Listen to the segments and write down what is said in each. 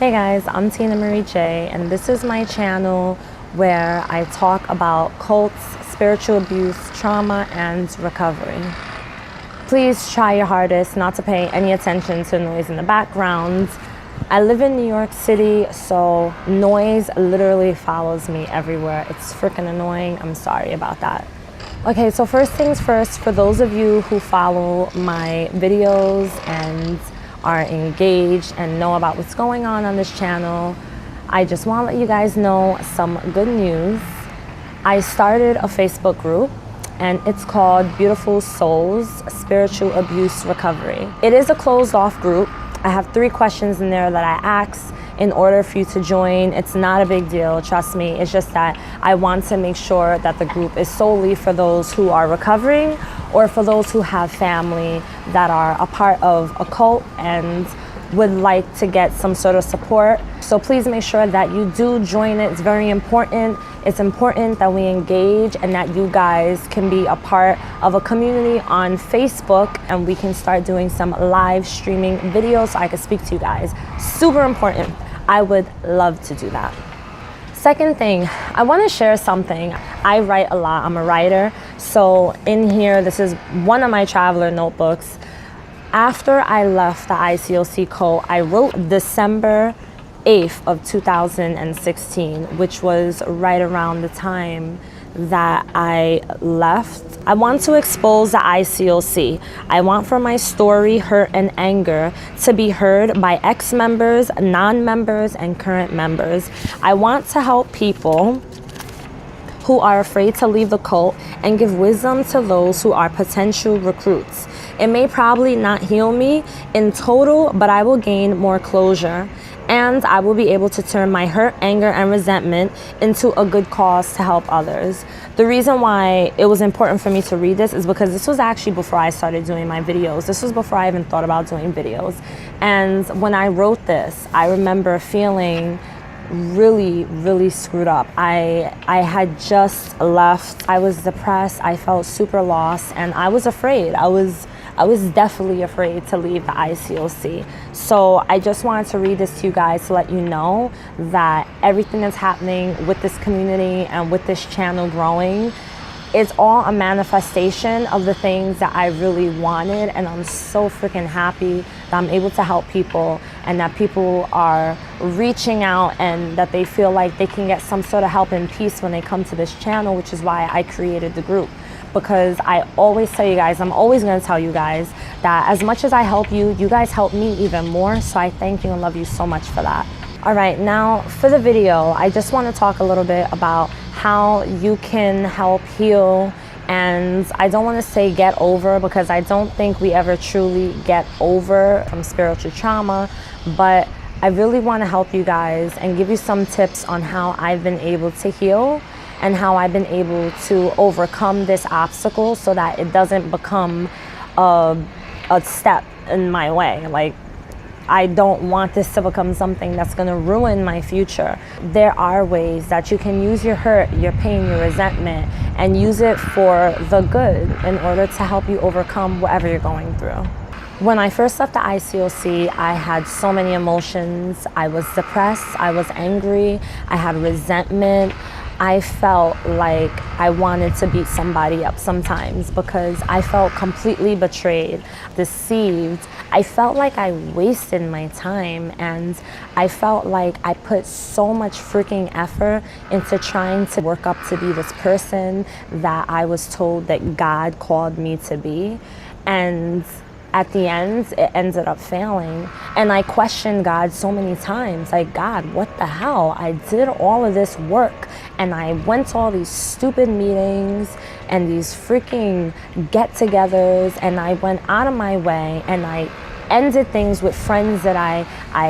Hey guys, I'm Tina Marie J, and this is my channel where I talk about cults, spiritual abuse, trauma, and recovery. Please try your hardest not to pay any attention to the noise in the background. I live in New York City, so noise literally follows me everywhere. It's freaking annoying. I'm sorry about that. Okay, so first things first, for those of you who follow my videos and are engaged and know about what's going on this channel, I just want to let you guys know some good news. I started a Facebook group and it's called Beautiful Souls Spiritual Abuse Recovery. It is a closed off group. I have 3 questions in there that I ask in order for you to join. It's not a big deal, trust me. It's just that I want to make sure that the group is solely for those who are recovering or for those who have family that are a part of a cult and would like to get some sort of support. So please make sure that you do join it. It's very important. It's important that we engage and that you guys can be a part of a community on Facebook, and we can start doing some live streaming videos so I can speak to you guys. Super important. I would love to do that. Second thing, I want to share something. I write a lot. I'm a writer. So in here, this is one of my traveler notebooks. After I left the ICOC cult, I wrote December 8th of 2016, which was right around the time that I left. I want to expose the ICOC. I want for my story, hurt, and anger to be heard by ex-members, non-members, and current members. I want to help people who are afraid to leave the cult and give wisdom to those who are potential recruits. It may probably not heal me in total, but I will gain more closure. And I will be able to turn my hurt, anger, and resentment into a good cause to help others. The reason why it was important for me to read this is because this was actually before I started doing my videos. This was before I even thought about doing videos. And when I wrote this, I remember feeling really screwed up. I had just left. I was depressed. I felt super lost, and I was afraid. I was definitely afraid to leave the ICOC. So I just wanted to read this to you guys to let you know that everything that's happening with this community and with this channel growing, it's all a manifestation of the things that I really wanted, and I'm so freaking happy that I'm able to help people and that people are reaching out and that they feel like they can get some sort of help and peace when they come to this channel, which is why I created the group. Because I always tell you guys, I'm always going to tell you guys that as much as I help you, you guys help me even more. So I thank you and love you so much for that. All right, now for the video, I just want to talk a little bit about how you can help heal. And I don't want to say get over, because I don't think we ever truly get over from spiritual trauma, but I really want to help you guys and give you some tips on how I've been able to heal and how I've been able to overcome this obstacle so that it doesn't become a step in my way. Like, I don't want this to become something that's gonna ruin my future. There are ways that you can use your hurt, your pain, your resentment, and use it for the good in order to help you overcome whatever you're going through. When I first left the ICOC, I had so many emotions. I was depressed, I was angry, I had resentment. I felt like I wanted to beat somebody up sometimes because I felt completely betrayed, deceived. I felt like I wasted my time, and I felt like I put so much freaking effort into trying to work up to be this person that I was told that God called me to be. And at the end, it ended up failing. And I questioned God so many times, like, God, what the hell? I did all of this work and I went to all these stupid meetings and these freaking get-togethers, and I went out of my way and I ended things with friends that I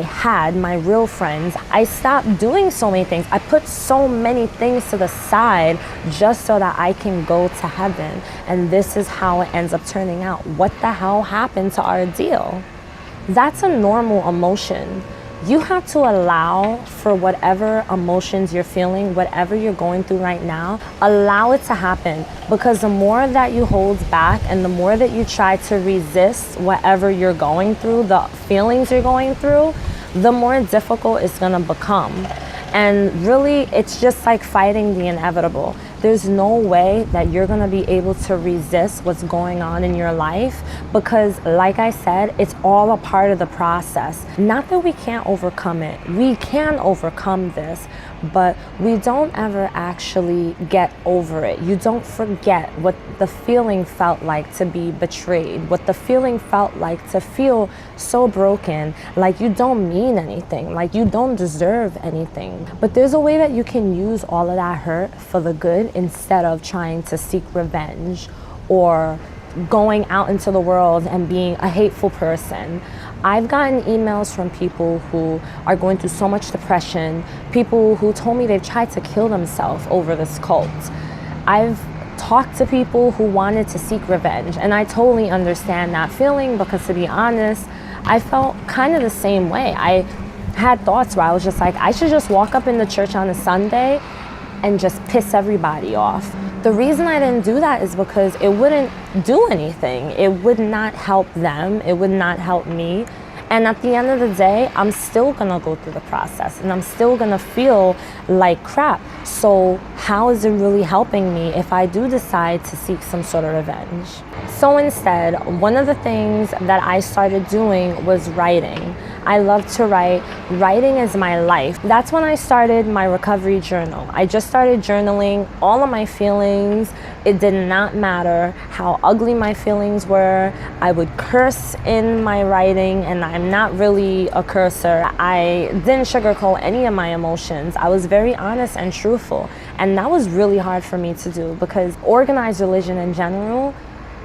had, my real friends. I stopped doing so many things. I put so many things to the side just so that I can go to heaven. And this is how it ends up turning out. What the hell happened to our deal? That's a normal emotion. You have to allow for whatever emotions you're feeling, whatever you're going through right now, allow it to happen. Because the more that you hold back and the more that you try to resist whatever you're going through, the feelings you're going through, the more difficult it's gonna become. And really, it's just like fighting the inevitable. There's no way that you're gonna be able to resist what's going on in your life, because like I said, it's all a part of the process. Not that we can't overcome it. We can overcome this, but we don't ever actually get over it. You don't forget what the feeling felt like to be betrayed, what the feeling felt like to feel so broken, like you don't mean anything, like you don't deserve anything. But there's a way that you can use all of that hurt for the good instead of trying to seek revenge or going out into the world and being a hateful person. I've gotten emails from people who are going through so much depression, people who told me they've tried to kill themselves over this cult. I've talked to people who wanted to seek revenge, and I totally understand that feeling, because to be honest, I felt kind of the same way. I had thoughts where I was just like, I should just walk up in the church on a Sunday and just piss everybody off. The reason I didn't do that is because it wouldn't do anything. It would not help them. It would not help me. And at the end of the day, I'm still gonna go through the process and I'm still gonna feel like crap. So how is it really helping me if I do decide to seek some sort of revenge? So instead, one of the things that I started doing was writing. I love to write. Writing is my life. That's when I started my recovery journal. I just started journaling all of my feelings. It did not matter how ugly my feelings were. I would curse in my writing, and I'm not really a cursor. I didn't sugarcoat any of my emotions. I was very honest and truthful. And that was really hard for me to do, because organized religion in general,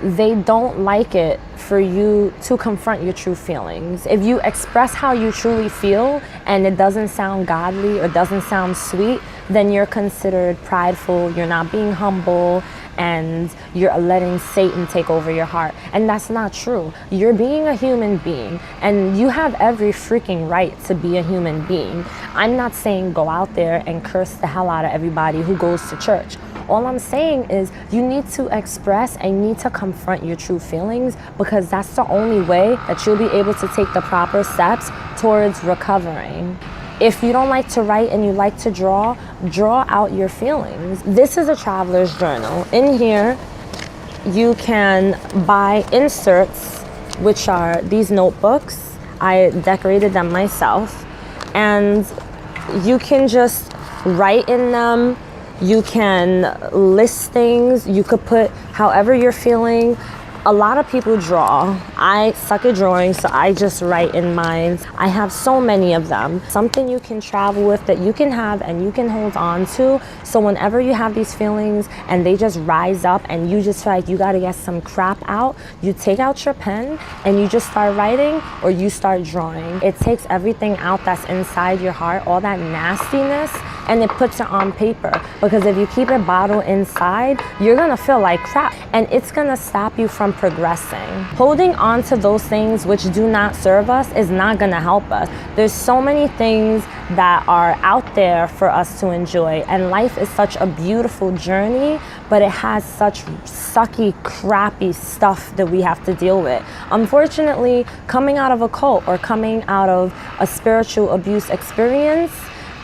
they don't like it for you to confront your true feelings. If you express how you truly feel and it doesn't sound godly or doesn't sound sweet, then you're considered prideful, you're not being humble, and you're letting Satan take over your heart. And that's not true. You're being a human being, and you have every freaking right to be a human being. I'm not saying go out there and curse the hell out of everybody who goes to church. All I'm saying is you need to express and you need to confront your true feelings, because that's the only way that you'll be able to take the proper steps towards recovering. If you don't like to write and you like to draw out your feelings. This is a traveler's journal. In here, you can buy inserts, which are these notebooks. I decorated them myself. And you can just write in them. You can list things. You could put however you're feeling. A lot of people draw. I suck at drawing, so I just write in mine. I have so many of them. Something you can travel with, that you can have and you can hold on to. So whenever you have these feelings and they just rise up and you just feel like you gotta get some crap out, you take out your pen and you just start writing, or you start drawing. It takes everything out that's inside your heart, all that nastiness, and it puts it on paper. Because if you keep it bottled inside, you're gonna feel like crap, and it's gonna stop you from progressing. Holding on to those things which do not serve us is not gonna help us. There's so many things that are out there for us to enjoy, and life is such a beautiful journey, but it has such sucky, crappy stuff that we have to deal with. Unfortunately, coming out of a cult or coming out of a spiritual abuse experience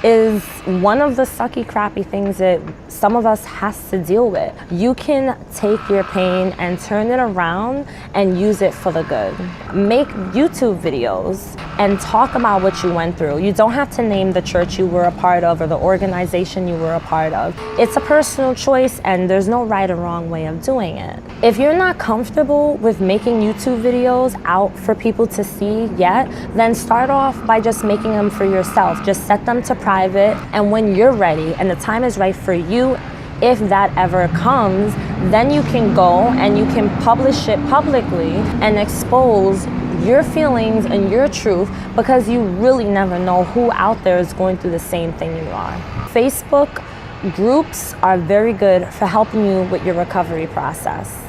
is one of the sucky, crappy things that some of us has to deal with. You can take your pain and turn it around and use it for the good. Make YouTube videos and talk about what you went through. You don't have to name the church you were a part of or the organization you were a part of. It's a personal choice, and there's no right or wrong way of doing it. If you're not comfortable with making YouTube videos out for people to see yet, then start off by just making them for yourself. Just set them to private, and when you're ready and the time is right for you, if that ever comes, then you can go and you can publish it publicly and expose your feelings and your truth, because you really never know who out there is going through the same thing you are. Facebook groups are very good for helping you with your recovery process.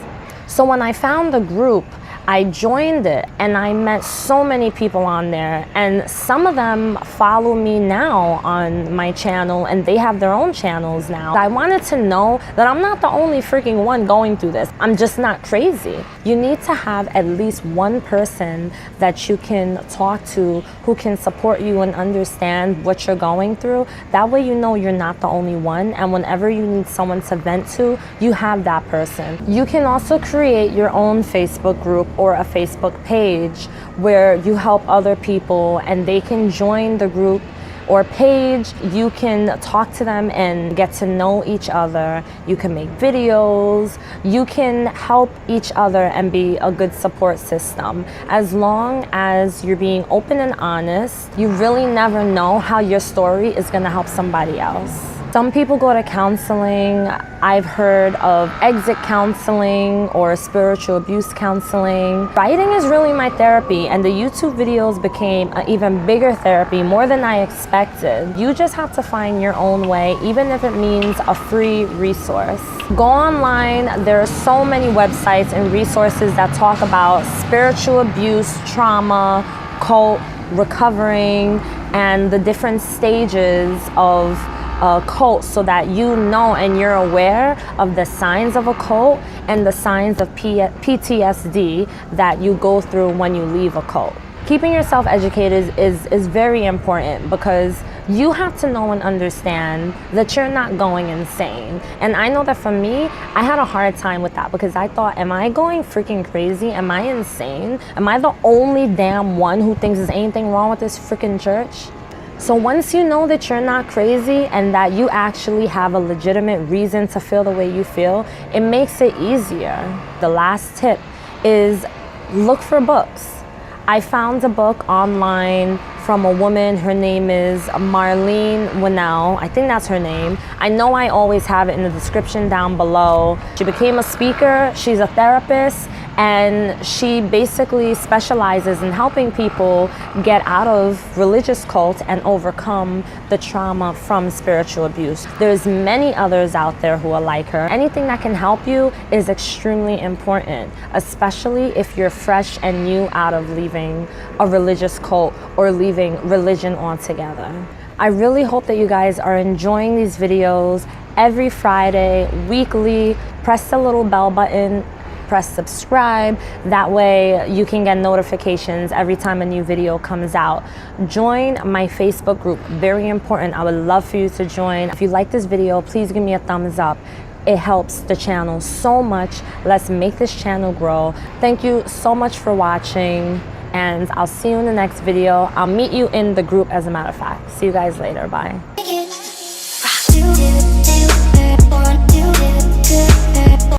So when I found the group, I joined it and I met so many people on there, and some of them follow me now on my channel and they have their own channels now. I wanted to know that I'm not the only freaking one going through this. I'm just not crazy. You need to have at least one person that you can talk to who can support you and understand what you're going through. That way you know you're not the only one, and whenever you need someone to vent to, you have that person. You can also create your own Facebook group or a Facebook page where you help other people and they can join the group or page. You can talk to them and get to know each other. You can make videos. You can help each other and be a good support system. As long as you're being open and honest, you really never know how your story is going to help somebody else. Some people go to counseling. I've heard of exit counseling or spiritual abuse counseling. Writing is really my therapy, and the YouTube videos became an even bigger therapy, more than I expected. You just have to find your own way, even if it means a free resource. Go online. There are so many websites and resources that talk about spiritual abuse, trauma, cult, recovering, and the different stages of a cult, so that you know and you're aware of the signs of a cult and the signs of PTSD that you go through when you leave a cult. Keeping yourself educated is very important, because you have to know and understand that you're not going insane. And I know that for me, I had a hard time with that, because I thought, am I going freaking crazy? Am I insane? Am I the only damn one who thinks there's anything wrong with this freaking church? So once you know that you're not crazy and that you actually have a legitimate reason to feel the way you feel, it makes it easier. The last tip is look for books. I found a book online from a woman. Her name is Marlene Winnell. I think that's her name. I know I always have it in the description down below. She became a speaker. She's a therapist, and she basically specializes in helping people get out of religious cults and overcome the trauma from spiritual abuse. There's many others out there who are like her. Anything that can help you is extremely important, especially if you're fresh and new out of leaving a religious cult or leaving religion altogether. I really hope that you guys are enjoying these videos every Friday, weekly. Press the little bell button, press subscribe. That way you can get notifications every time a new video comes out. Join my Facebook group, very important. I would love for you to join. If you like this video, please give me a thumbs up. It helps the channel so much. Let's make this channel grow. Thank you so much for watching, and I'll see you in the next video. I'll meet you in the group, as a matter of fact. See you guys later. Bye.